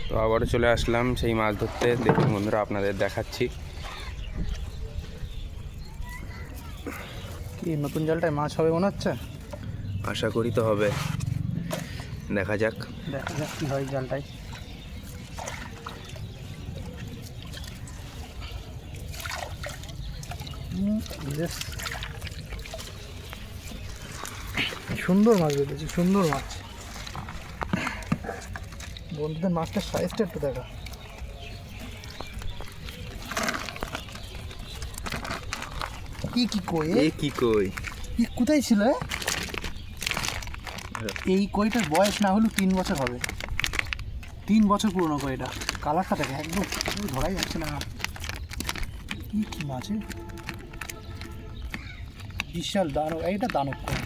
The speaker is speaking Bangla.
তো আবারও চলে আসলাম সেই মাছ ধরতে। দেখুন বন্ধুরা, আপনাদের দেখাচ্ছি। কি নতুন জালটায় মাছ হবে মনে হচ্ছে? আশা করি তো হবে, দেখা যাক। দেখা যাক কী হয় জালটায়। বেশ সুন্দর মাছ বেরিয়েছে, সুন্দর মাছ। বন্ধুদের মাছটার সাইজটা একটু দেখা। কি কই কি কই কোথায় ছিল? এই কইটার বয়স না হলেও 3 বছর হবে। 3 বছর পুরনো কইটা। কালারটা দেখে একদম ধরাই যাচ্ছে না। কি মাছ? বিশাল দানব, এইটা দানব কই।